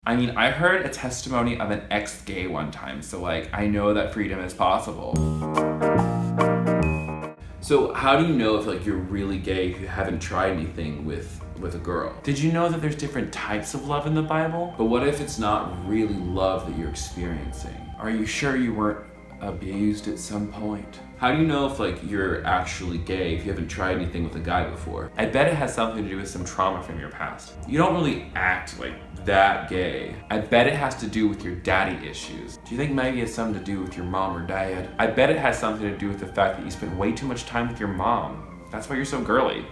I mean, I heard a testimony of an ex-gay one time, so like, I know that freedom is possible. So how do you know if like you're really gay if you haven't tried anything with a girl? Did you know that there's different types of love in the Bible? But what if it's not really love that you're experiencing? Are you sure you weren't abused at some point? How do you know if like you're actually gay if you haven't tried anything with a guy before? I bet it has something to do with some trauma from your past. You don't really act like that gay. I bet it has to do with your daddy issues. Do you think maybe it has something to do with your mom or dad? I bet it has something to do with the fact that you spend way too much time with your mom. That's why you're so girly.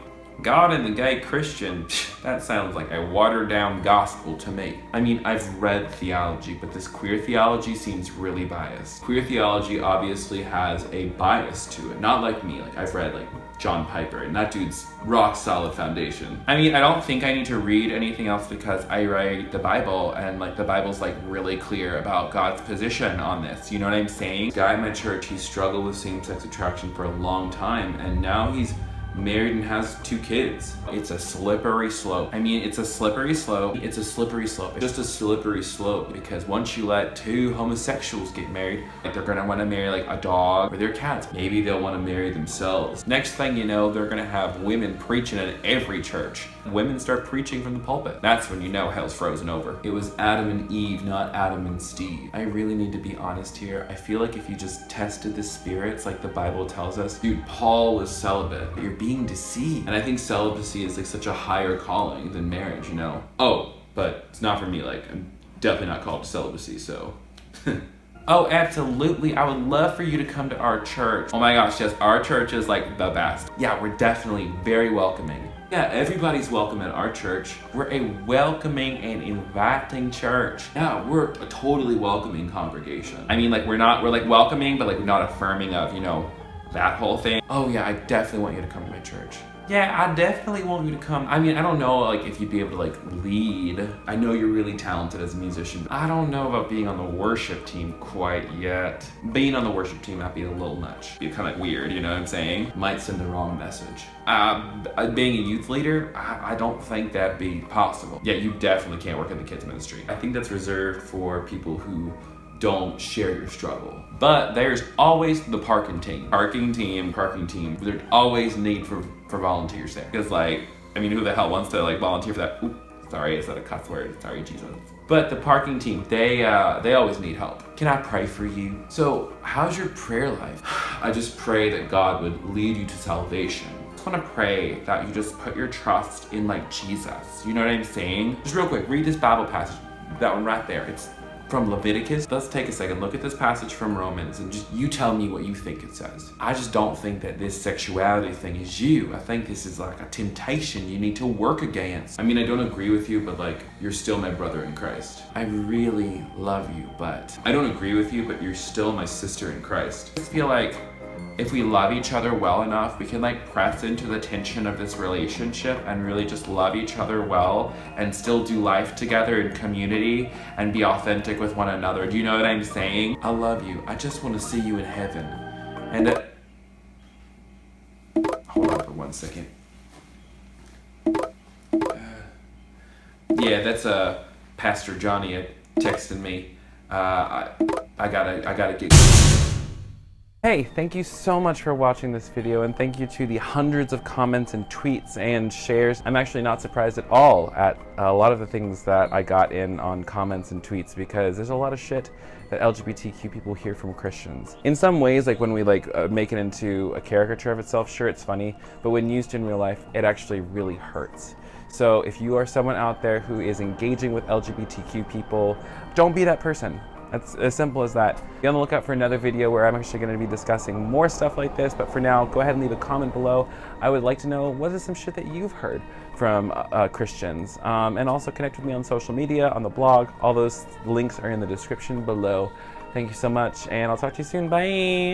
God and the gay Christian, that sounds like a watered down gospel to me. I mean, I've read theology, but this queer theology seems really biased. Queer theology obviously has a bias to it, not like me. Like I've read like John Piper, and that dude's rock solid foundation. I mean, I don't think I need to read anything else because I read the Bible, and like the Bible's like really clear about God's position on this. You know what I'm saying? This guy in my church, he struggled with same-sex attraction for a long time, and now he's married and has 2 kids. It's a slippery slope. I mean, it's a slippery slope. It's a slippery slope. It's just a slippery slope because once you let 2 homosexuals get married, like they're gonna wanna marry like a dog or their cats. Maybe they'll wanna marry themselves. Next thing you know, they're gonna have women preaching in every church. Women start preaching from the pulpit. That's when you know hell's frozen over. It was Adam and Eve, not Adam and Steve. I really need to be honest here. I feel like if you just tested the spirits like the Bible tells us, dude, Paul was celibate. You're being deceived. And I think celibacy is like such a higher calling than marriage, you know? Oh, but it's not for me. Like, I'm definitely not called to celibacy, so. Oh, absolutely. I would love for you to come to our church. Oh my gosh, yes, our church is like the best. Yeah, we're definitely very welcoming. Yeah, everybody's welcome at our church. We're a welcoming and inviting church. Yeah, we're a totally welcoming congregation. I mean, like we're like welcoming, but like we're not affirming of, you know, that whole thing. Oh yeah, I definitely want you to come to my church. Yeah, I definitely want you to come. I mean, I don't know like if you'd be able to like lead. I know you're really talented as a musician. I don't know about being on the worship team quite yet. Being on the worship team might be a little much. Be kind of weird, you know what I'm saying? Might send the wrong message. Being a youth leader, I don't think that'd be possible. Yeah, you definitely can't work in the kids ministry. I think that's reserved for people who don't share your struggle. But there's always the parking team. There's always need for volunteers there. Because like, I mean, who the hell wants to like volunteer for that? Ooh, sorry, is that a cuss word? Sorry, Jesus. But the parking team, they always need help. Can I pray for you? So how's your prayer life? I just pray that God would lead you to salvation. I just want to pray that you just put your trust in like Jesus. You know what I'm saying? Just real quick, read this Bible passage. That one right there. It's from Leviticus. Let's take a second, look at this passage from Romans, and just you tell me what you think it says. I just don't think that this sexuality thing is you. I think this is like a temptation you need to work against. I mean, I don't agree with you, but like, you're still my brother in Christ. I really love you, but I don't agree with you, but you're still my sister in Christ. I just feel like if we love each other well enough, we can like press into the tension of this relationship and really just love each other well and still do life together in community and be authentic with one another. Do you know what I'm saying? I love you. I just want to see you in heaven. And hold on for 1 second. Yeah, that's Pastor Johnny texting me. I gotta get. Hey, thank you so much for watching this video, and thank you to the hundreds of comments and tweets and shares. I'm actually not surprised at all at a lot of the things that I got in on comments and tweets, because there's a lot of shit that LGBTQ people hear from Christians. In some ways, like when we make it into a caricature of itself, sure, it's funny, but when used in real life, it actually really hurts. So if you are someone out there who is engaging with LGBTQ people, don't be that person. That's as simple as that. Be on the lookout for another video where I'm actually going to be discussing more stuff like this, but for now, go ahead and leave a comment below. I would like to know, what is some shit that you've heard from Christians? And also connect with me on social media, on the blog. All those links are in the description below. Thank you so much, and I'll talk to you soon. Bye!